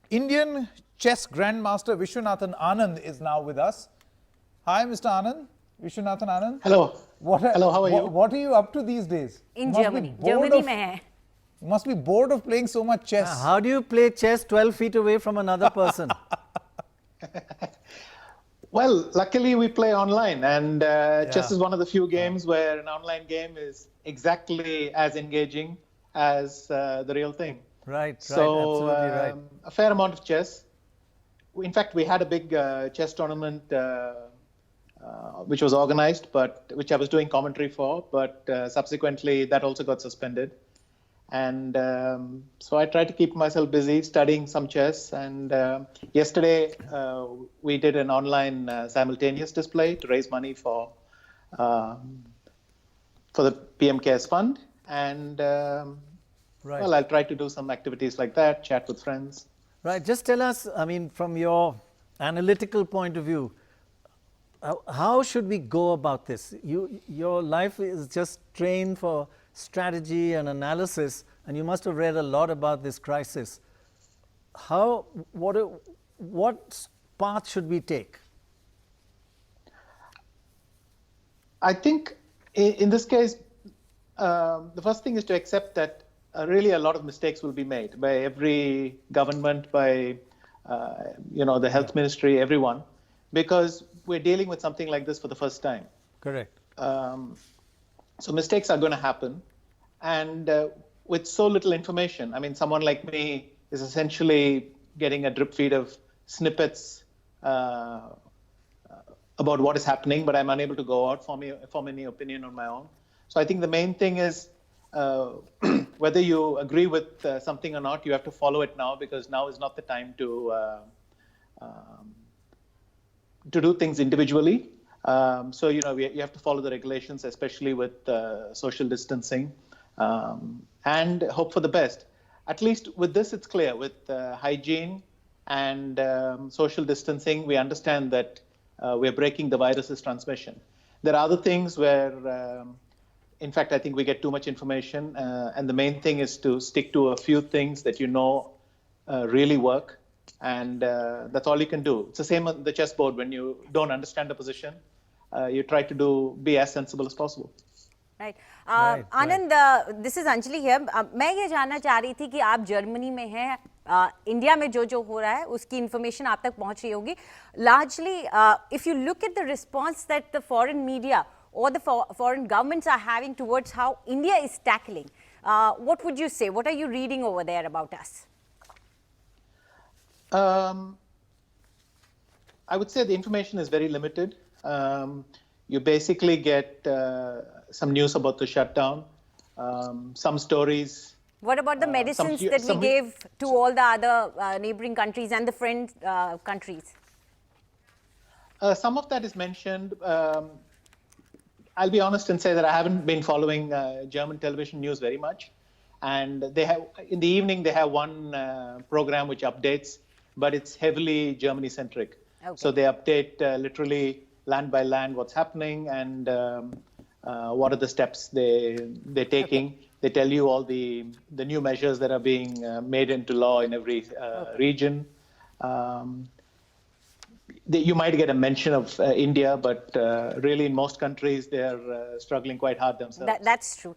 Indian chess grandmaster Vishwanathan Anand is now with us. Hi, Mr. Anand. Vishwanathan Anand. Hello. Hello, how are you? What are you up to these days? In Germany. Germany mein hai. You must be bored of playing so much chess. How do you play chess 12 feet away from another person? Well, luckily we play online, and chess is one of the few games where an online game is exactly as engaging as the real thing. Right, so, absolutely right. A fair amount of chess. In fact, we had a big chess tournament which was organized, but which I was doing commentary for, but subsequently that also got suspended. And so I tried to keep myself busy studying some chess. And yesterday we did an online simultaneous display to raise money for the PM Cares Fund. And well, I'll try to do some activities like that, chat with friends. Right. Just tell us, I mean, from your analytical point of view, how should we go about this? Your life is just trained for strategy and analysis, and you must have read a lot about this crisis. What path should we take? I think in this case, the first thing is to accept that really a lot of mistakes will be made by every government, by the health ministry, everyone, because we're dealing with something like this for the first time. Correct. So mistakes are going to happen, and with so little information, I mean, someone like me is essentially getting a drip feed of snippets about what is happening, but I'm unable to go out form any opinion on my own. So I think the main thing is whether you agree with something or not, you have to follow it now, because now is not the time to do things individually. So, you have to follow the regulations, especially with social distancing, and hope for the best. At least with this, it's clear. With hygiene and social distancing, we understand that we're breaking the virus's transmission. There are other things where, in fact, I think we get too much information. And the main thing is to stick to a few things that really work. And that's all you can do. It's the same on the chessboard. When you don't understand the position, you try to be as sensible as possible. Right. Anand, this is Anjali here. मैं ये जानना चाह रही थी कि आप Germany में हैं, इंडिया में जो हो रहा है उसकी information आप तक पहुंच रही होगी. Largely, if you look at the response that the foreign media or the foreign governments are having towards how India is tackling, what would you say? What are you reading over there about us? I would say the information is very limited. You basically get some news about the shutdown, some stories. What about the medicines that we gave to all the other neighboring countries and the friend countries? Some of that is mentioned. I'll be honest and say that I haven't been following German television news very much. And in the evening, they have one program which updates, but it's heavily Germany-centric. Okay. So they update literally land by land what's happening and what are the steps they're taking. Okay. They tell you all the new measures that are being made into law in every region. You might get a mention of India, but really in most countries, they're struggling quite hard themselves. That's true.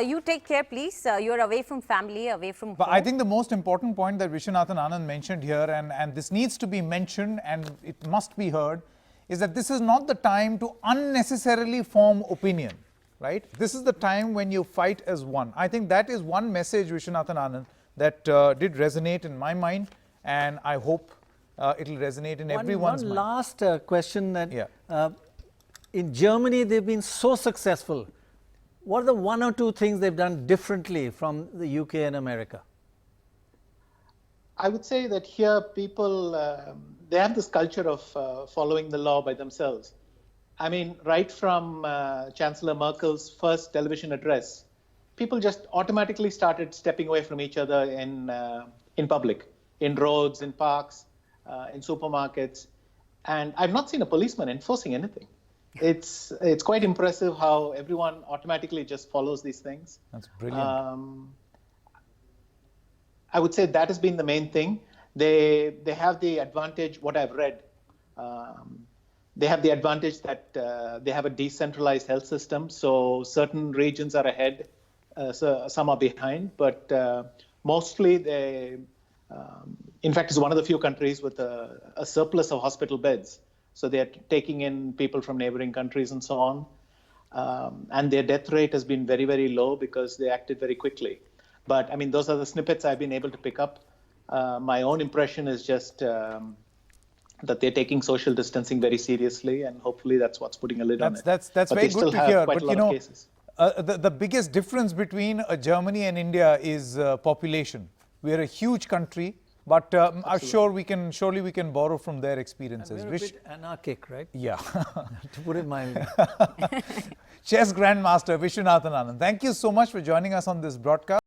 You take care, please. You're away from family, away from But home. I think the most important point that Vishwanathan Anand mentioned here, and this needs to be mentioned and it must be heard, is that this is not the time to unnecessarily form opinion, right? This is the time when you fight as one. I think that is one message, Vishwanathan Anand, that did resonate in my mind, and I hope it will resonate in everyone's mind. One last question that in Germany they've been so successful. What are the one or two things they've done differently from the UK and America? I would say that here people, they have this culture of following the law by themselves. I mean, right from Chancellor Merkel's first television address, people just automatically started stepping away from each other in public, in roads, in parks, in supermarkets. And I've not seen a policeman enforcing anything. It's quite impressive how everyone automatically just follows these things. That's brilliant. I would say that has been the main thing. they have the advantage, what I've read, they have the advantage that they have a decentralized health system. So certain regions are ahead, so some are behind, but mostly they, in fact, it's one of the few countries with a surplus of hospital beds. So they're taking in people from neighboring countries and so on. And their death rate has been very, very low because they acted very quickly. But I mean, those are the snippets I've been able to pick up. My own impression is just that they're taking social distancing very seriously, and hopefully that's what's putting a lid on it. That's But very they good still to have hear. quite But a lot you know, of cases. the biggest difference between Germany and India is population. We are a huge country, but I'm sure we can borrow from their experiences. We're a bit anarchic, right? Yeah. To put it mildly. Chess Grandmaster Vishwanathan Anand, thank you so much for joining us on this broadcast.